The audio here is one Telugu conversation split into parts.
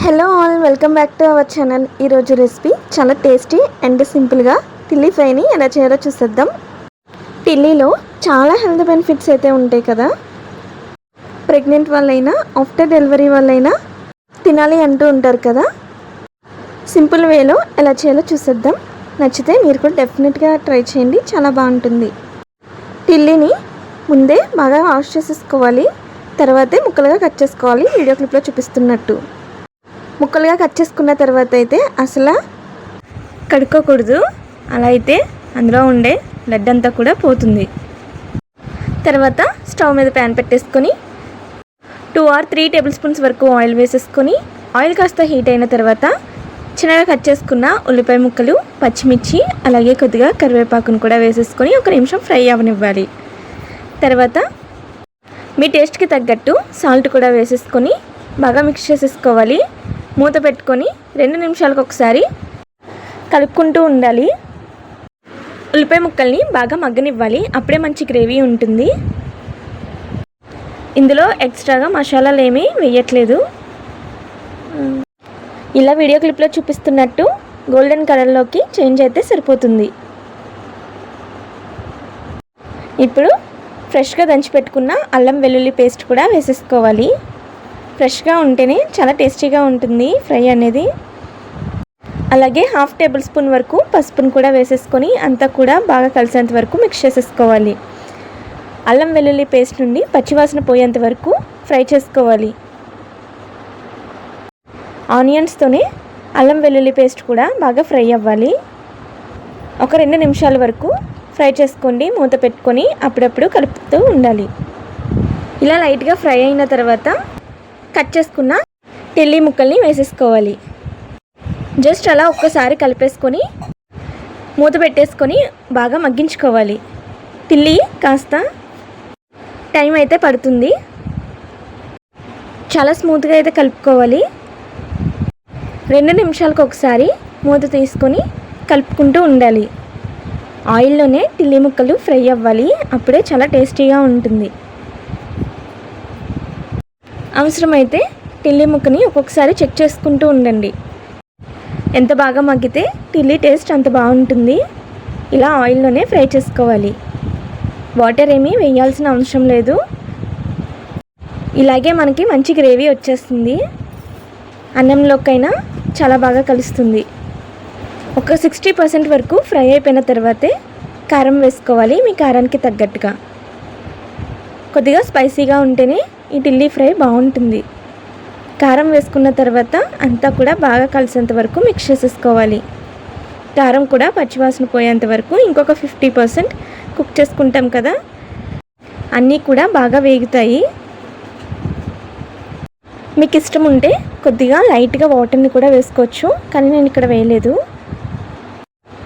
Hello all, welcome back to our channel. ఈరోజు రెసిపీ చాలా టేస్టీ అండ్ సింపుల్గా టిల్లీ ఫ్రైని ఎలా చేయాలో చూసేద్దాం. టిల్లీలో చాలా హెల్త్ బెనిఫిట్స్ అయితే ఉంటాయి కదా. ప్రెగ్నెంట్ వాళ్ళైనా ఆఫ్టర్ డెలివరీ వాళ్ళైనా తినాలి అంటూ ఉంటారు కదా. సింపుల్ వేలో ఎలా చేయాలో చూసేద్దాం. నచ్చితే మీరు కూడా డెఫినెట్గా ట్రై చేయండి, చాలా బాగుంటుంది. టిల్లీని ముందే బాగా వాష్ చేసేసుకోవాలి, తర్వాతే ముక్కలుగా కట్ చేసుకోవాలి. వీడియో క్లిప్లో చూపిస్తున్నట్టు ముక్కలుగా కట్ చేసుకున్న తర్వాత అయితే అసలు కడుక్కోకూడదు. అలా అయితే అందులో ఉండే బ్లడ్ అంతా కూడా పోతుంది. తర్వాత స్టవ్ మీద ప్యాన్ పెట్టేసుకొని 2 or 3 టేబుల్ స్పూన్స్ వరకు ఆయిల్ వేసేసుకొని ఆయిల్ కాస్త హీట్ అయిన తర్వాత చిన్నగా కట్ చేసుకున్న ఉల్లిపాయ ముక్కలు, పచ్చిమిర్చి, అలాగే కొద్దిగా కరివేపాకును కూడా వేసేసుకొని 1 నిమిషం ఫ్రై అవనివ్వాలి. తర్వాత మీ టేస్ట్కి తగ్గట్టు సాల్ట్ కూడా వేసేసుకొని బాగా మిక్స్ చేసేసుకోవాలి. మూత పెట్టుకొని 2 నిమిషాలకు ఒకసారి కలుపుకుంటూ ఉండాలి. ఉల్లిపాయ ముక్కల్ని బాగా మగ్గనివ్వాలి, అప్పుడే మంచి గ్రేవీ ఉంటుంది. ఇందులో ఎక్స్ట్రాగా మసాలాలు ఏమీ వేయట్లేదు. ఇలా వీడియో క్లిప్లో చూపిస్తున్నట్టు గోల్డెన్ కలర్లోకి చేంజ్ అయితే సరిపోతుంది. ఇప్పుడు ఫ్రెష్గా దంచి పెట్టుకున్న అల్లం వెల్లుల్లి పేస్ట్ కూడా వేసేసుకోవాలి. ఫ్రెష్గా ఉంటేనే చాలా టేస్టీగా ఉంటుంది ఫ్రై అనేది. అలాగే 1/2 టేబుల్ స్పూన్ వరకు పసుపును కూడా వేసేసుకొని అంతా కూడా బాగా కలిసేంత వరకు మిక్స్ చేసేసుకోవాలి. అల్లం వెల్లుల్లి పేస్ట్ నుండి పచ్చివాసన పోయేంత వరకు ఫ్రై చేసుకోవాలి. ఆనియన్స్తోనే అల్లం వెల్లుల్లి పేస్ట్ కూడా బాగా ఫ్రై అవ్వాలి. 2 నిమిషాల వరకు ఫ్రై చేసుకోండి. మూత పెట్టుకొని అప్పుడప్పుడు కలుపుతూ ఉండాలి. ఇలా లైట్గా ఫ్రై అయిన తర్వాత కట్ చేసుకున్న టిల్లీ ముక్కల్ని వేసేసుకోవాలి. జస్ట్ అలా ఒక్కసారి కలిపేసుకొని మూత పెట్టేసుకొని బాగా మగ్గించుకోవాలి. టిల్లీ కాస్త టైం అయితే పడుతుంది. చాలా స్మూత్గా అయితే కలుపుకోవాలి. 2 నిమిషాలకు ఒకసారి మూత తీసుకొని కలుపుకుంటూ ఉండాలి. ఆయిల్లోనే టిల్లీ ముక్కలు ఫ్రై అవ్వాలి, అప్పుడే చాలా టేస్టీగా ఉంటుంది. అవసరమైతే టిల్లీ ముక్కని ఒక్కొక్కసారి చెక్ చేసుకుంటూ ఉండండి. ఎంత బాగా మగ్గితే టిల్లీ టేస్ట్ అంత బాగుంటుంది. ఇలా ఆయిల్లోనే ఫ్రై చేసుకోవాలి. వాటర్ ఏమీ వేయాల్సిన అవసరం లేదు. ఇలాగే మనకి మంచి గ్రేవీ వచ్చేస్తుంది. అన్నంలోకైనా చాలా బాగా కలుస్తుంది. 60% వరకు ఫ్రై అయిపోయిన తర్వాతే కారం వేసుకోవాలి, మీ కారానికి తగ్గట్టుగా. కొద్దిగా స్పైసీగా ఉంటేనే ఈ టిల్లీ ఫ్రై బాగుంటుంది. కారం వేసుకున్న తర్వాత అంతా కూడా బాగా కలిసేంత వరకు మిక్స్ చేసేసుకోవాలి. కారం కూడా పచ్చివాసన పోయేంత వరకు ఇంకొక 50% కుక్ చేసుకుంటాం కదా, అన్నీ కూడా బాగా వేగుతాయి. మీకు ఇష్టం ఉంటే కొద్దిగా లైట్గా వాటర్ని కూడా వేసుకోవచ్చు, కానీ నేను ఇక్కడ వేయలేదు.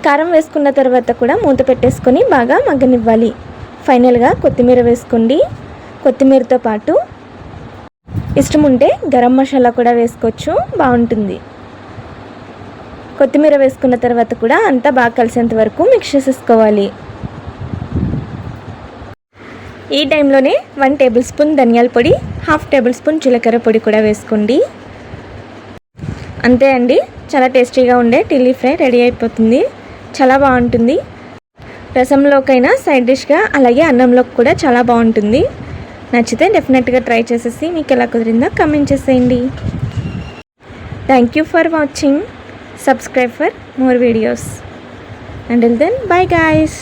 కారం వేసుకున్న తర్వాత కూడా మూత పెట్టేసుకొని బాగా మగ్గనివ్వాలి. ఫైనల్గా కొత్తిమీర వేసుకోండి. కొత్తిమీరతో పాటు ఇష్టం ఉంటే గరం మసాలా కూడా వేసుకోవచ్చు, బాగుంటుంది. కొత్తిమీర వేసుకున్న తర్వాత కూడా అంతా బాగా కలిసేంత వరకు మిక్స్ చేసేసుకోవాలి. ఈ టైంలోనే 1 టేబుల్ స్పూన్ ధనియాల పొడి, 1/2 టేబుల్ స్పూన్ జీలకర్ర పొడి కూడా వేసుకోండి. అంతే అండి, చాలా టేస్టీగా ఉండే టిల్లీ ఫ్రై రెడీ అయిపోతుంది. చాలా బాగుంటుంది. రసంలోకైనా సైడ్ డిష్గా, అలాగే అన్నంలోకి కూడా చాలా బాగుంటుంది. నచ్చితే డెఫినెట్గా ట్రై చేసేసి మీకు ఎలా కుదిరిందో కమెంట్ చేసేయండి. Thank you for watching. Subscribe for more videos. Until then, bye guys.